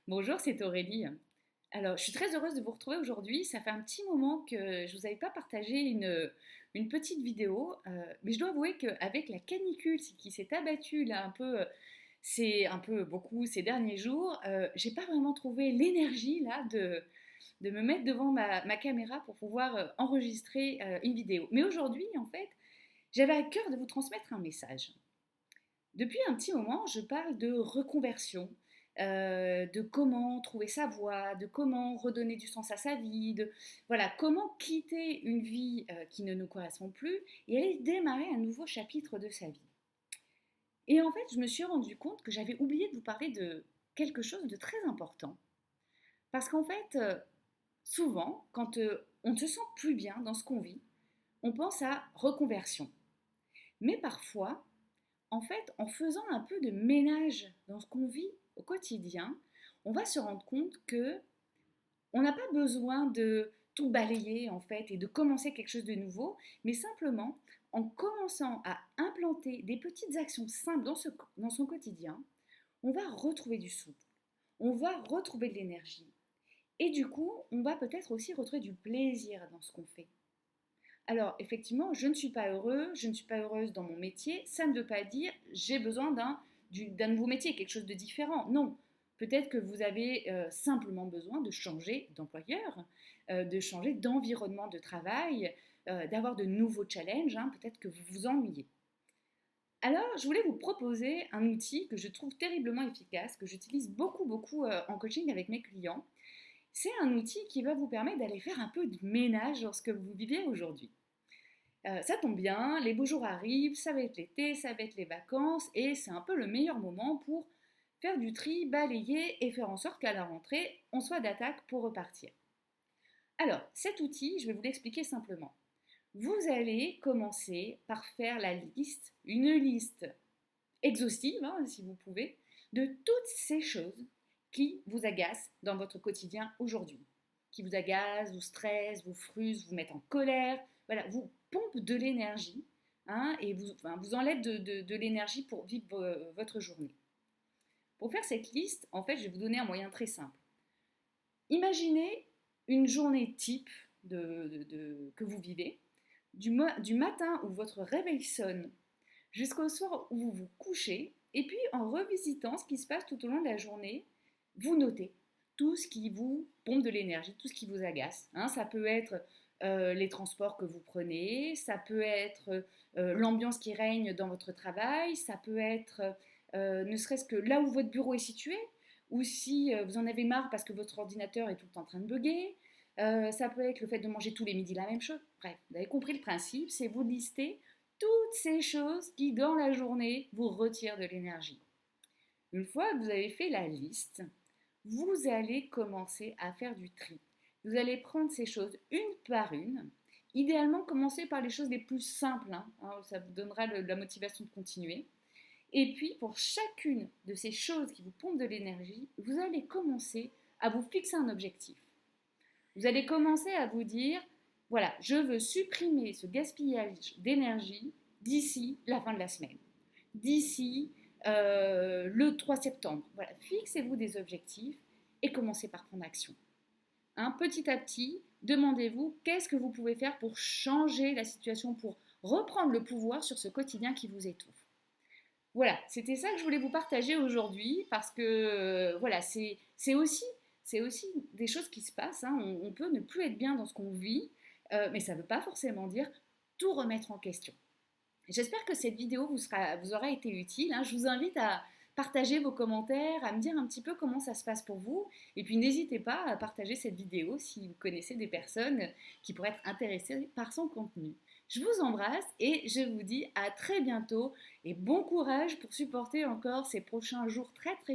Bonjour, c'est Aurélie. Alors, je suis très heureuse de vous retrouver aujourd'hui. Ça fait un petit moment que je ne vous avais pas partagé une petite vidéo, mais je dois avouer qu'avec la canicule qui s'est abattue là un peu, c'est un peu beaucoup ces derniers jours, j'ai pas vraiment trouvé l'énergie là de me mettre devant ma caméra pour pouvoir enregistrer une vidéo. Mais aujourd'hui, en fait, j'avais à cœur de vous transmettre un message. Depuis un petit moment, je parle de reconversion, de comment trouver sa voie, de comment redonner du sens à sa vie, de voilà, comment quitter une vie qui ne nous correspond plus et aller démarrer un nouveau chapitre de sa vie. Et en fait, je me suis rendu compte que j'avais oublié de vous parler de quelque chose de très important. Parce qu'en fait, souvent, quand on ne se sent plus bien dans ce qu'on vit, on pense à reconversion. Mais parfois, en fait, en faisant un peu de ménage dans ce qu'on vit au quotidien, on va se rendre compte que on n'a pas besoin de tout balayer en fait et de commencer quelque chose de nouveau, mais simplement en commençant à implanter des petites actions simples dans son quotidien, on va retrouver du souffle, on va retrouver de l'énergie. Et du coup, on va peut-être aussi retrouver du plaisir dans ce qu'on fait. Alors, effectivement, je ne suis pas heureux, je ne suis pas heureuse dans mon métier. Ça ne veut pas dire j'ai besoin d'un nouveau métier, quelque chose de différent. Non. Peut-être que vous avez simplement besoin de changer d'employeur, de changer d'environnement de travail, d'avoir de nouveaux challenges. Hein. Peut-être que vous vous ennuyez. Alors, je voulais vous proposer un outil que je trouve terriblement efficace, que j'utilise beaucoup en coaching avec mes clients. C'est un outil qui va vous permettre d'aller faire un peu de ménage dans ce que vous vivez aujourd'hui. Ça tombe bien, les beaux jours arrivent, ça va être l'été, ça va être les vacances, et c'est un peu le meilleur moment pour faire du tri, balayer et faire en sorte qu'à la rentrée, on soit d'attaque pour repartir. Alors, cet outil, je vais vous l'expliquer simplement. Vous allez commencer par faire une liste exhaustive, hein, si vous pouvez, de toutes ces choses qui vous agacent dans votre quotidien aujourd'hui, qui vous agacent, vous stressent, vous frustrent, vous mettent en colère, voilà, vous pompe de l'énergie hein, et vous enlève de l'énergie pour vivre votre journée. Pour faire cette liste, en fait, je vais vous donner un moyen très simple. Imaginez une journée type que vous vivez, du matin où votre réveil sonne jusqu'au soir où vous vous couchez, et puis en revisitant ce qui se passe tout au long de la journée, vous notez tout ce qui vous pompe de l'énergie, tout ce qui vous agace. Hein. Ça peut être les transports que vous prenez, ça peut être l'ambiance qui règne dans votre travail, ça peut être ne serait-ce que là où votre bureau est situé, ou si vous en avez marre parce que votre ordinateur est tout le temps en train de bugger. Ça peut être le fait de manger tous les midis la même chose. Bref, vous avez compris le principe, c'est vous lister toutes ces choses qui, dans la journée, vous retirent de l'énergie. Une fois que vous avez fait la liste, vous allez commencer à faire du tri. Vous allez prendre ces choses une par une. Idéalement, commencez par les choses les plus simples. Hein, ça vous donnera la motivation de continuer. Et puis, pour chacune de ces choses qui vous pompent de l'énergie, vous allez commencer à vous fixer un objectif. Vous allez commencer à vous dire, voilà, je veux supprimer ce gaspillage d'énergie d'ici la fin de la semaine, d'ici le 3 septembre. Voilà, fixez-vous des objectifs et commencez par prendre action. Hein, petit à petit, demandez-vous qu'est-ce que vous pouvez faire pour changer la situation, pour reprendre le pouvoir sur ce quotidien qui vous étouffe. Voilà, c'était ça que je voulais vous partager aujourd'hui parce que voilà, c'est aussi des choses qui se passent. Hein. On peut ne plus être bien dans ce qu'on vit, mais ça ne veut pas forcément dire tout remettre en question. J'espère que cette vidéo vous aura été utile. Hein. Je vous invite à partager vos commentaires, à me dire un petit peu comment ça se passe pour vous. Et puis n'hésitez pas à partager cette vidéo si vous connaissez des personnes qui pourraient être intéressées par son contenu. Je vous embrasse et je vous dis à très bientôt et bon courage pour supporter encore ces prochains jours très très